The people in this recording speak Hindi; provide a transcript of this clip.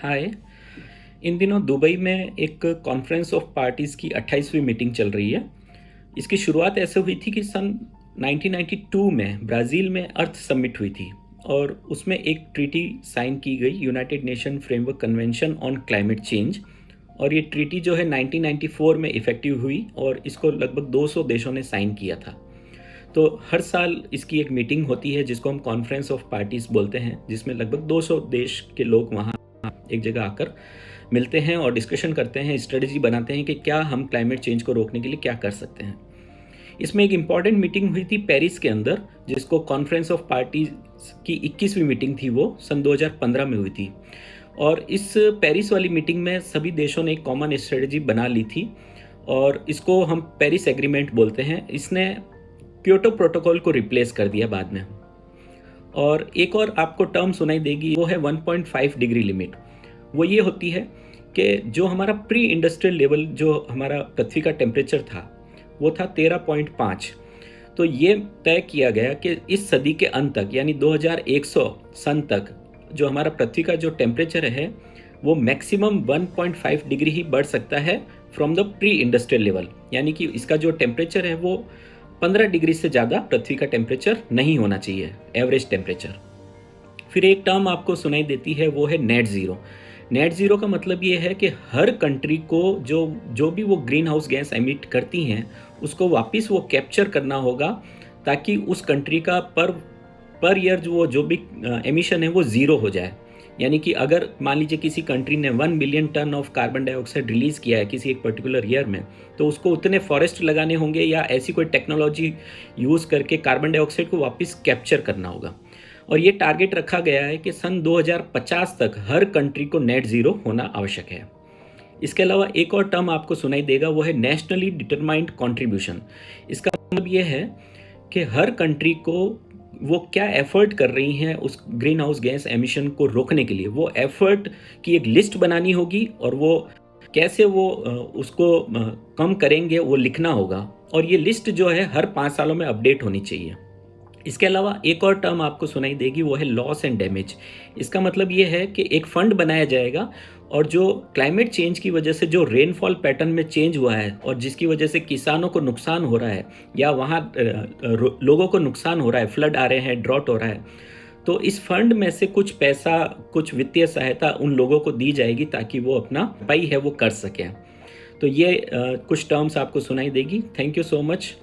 हाय। इन दिनों दुबई में एक कॉन्फ्रेंस ऑफ पार्टीज़ की 28वीं मीटिंग चल रही है। इसकी शुरुआत ऐसे हुई थी कि सन 1992 में ब्राज़ील में अर्थ समिट हुई थी और उसमें एक ट्रीटी साइन की गई, United nation framework convention on climate change. और ये ट्रीटी जो है 1994 में इफ़ेक्टिव हुई और इसको लगभग 200 देशों ने साइन किया था। तो हर साल इसकी एक मीटिंग होती है जिसको हम कॉन्फ्रेंस ऑफ पार्टीज़ बोलते हैं, जिसमें लगभग 200 देश के लोग वहाँ एक जगह आकर मिलते हैं और डिस्कशन करते हैं, स्ट्रेटजी बनाते हैं कि क्या हम क्लाइमेट चेंज को रोकने के लिए क्या कर सकते हैं। इसमें एक इम्पॉर्टेंट मीटिंग हुई थी पेरिस के अंदर, जिसको कॉन्फ्रेंस ऑफ पार्टीज की 21वीं मीटिंग थी, वो सन 2015 में हुई थी। और इस पेरिस वाली मीटिंग में सभी देशों ने एक कॉमन स्ट्रेटजी बना ली थी और इसको हम पेरिस एग्रीमेंट बोलते हैं। इसने क्योटो प्रोटोकॉल को रिप्लेस कर दिया बाद में। और एक और आपको टर्म सुनाई देगी, वो है 1.5 डिग्री लिमिट। वो ये होती है कि जो हमारा प्री इंडस्ट्रियल लेवल, जो हमारा पृथ्वी का टेम्परेचर था, वो था 13.5। तो ये तय किया गया कि इस सदी के अंत तक, यानी 2100 सन तक, जो हमारा पृथ्वी का जो टेम्परेचर है वो मैक्सिमम 1.5 डिग्री ही बढ़ सकता है from the pre industrial level. यानी कि इसका जो टेम्परेचर है वो 15 डिग्री से ज़्यादा पृथ्वी का टेम्परेचर नहीं होना चाहिए, एवरेज टेम्परेचर। फिर एक टर्म आपको सुनाई देती है, वो है नेट ज़ीरो। नेट ज़ीरो का मतलब ये है कि हर कंट्री को जो भी वो ग्रीन हाउस गैस एमिट करती हैं उसको वापस वो कैप्चर करना होगा, ताकि उस कंट्री का पर ईयर जो भी एमिशन है वो ज़ीरो हो जाए। यानी कि अगर मान लीजिए किसी कंट्री ने 1 billion ton of carbon dioxide release किया है किसी एक पर्टिकुलर ईयर में, तो उसको उतने फॉरेस्ट लगाने होंगे या ऐसी कोई टेक्नोलॉजी यूज़ करके कार्बन डाइऑक्साइड को वापस कैप्चर करना होगा। और ये टारगेट रखा गया है कि सन 2050 तक हर कंट्री को नेट ज़ीरो होना आवश्यक है। इसके अलावा एक और टर्म आपको सुनाई देगा, वो है नेशनली डिटरमाइंड कंट्रीब्यूशन। इसका मतलब ये है कि हर कंट्री को वो क्या एफर्ट कर रही हैं उस ग्रीन हाउस गैस एमिशन को रोकने के लिए, वो एफर्ट की एक लिस्ट बनानी होगी और वो कैसे वो उसको कम करेंगे वो लिखना होगा। और ये लिस्ट जो है हर 5 सालों में अपडेट होनी चाहिए। इसके अलावा एक और टर्म आपको सुनाई देगी, वो है लॉस एंड डैमेज। इसका मतलब ये है कि एक फंड बनाया जाएगा और जो क्लाइमेट चेंज की वजह से जो रेनफॉल पैटर्न में चेंज हुआ है और जिसकी वजह से किसानों को नुकसान हो रहा है या वहाँ लोगों को नुकसान हो रहा है, फ्लड आ रहे हैं, ड्रॉट हो रहा है, तो इस फंड में से कुछ पैसा, कुछ वित्तीय सहायता उन लोगों को दी जाएगी ताकि वो अपना भरपाई है वो कर सकें। तो ये कुछ टर्म्स आपको सुनाई देगी। Thank you so much.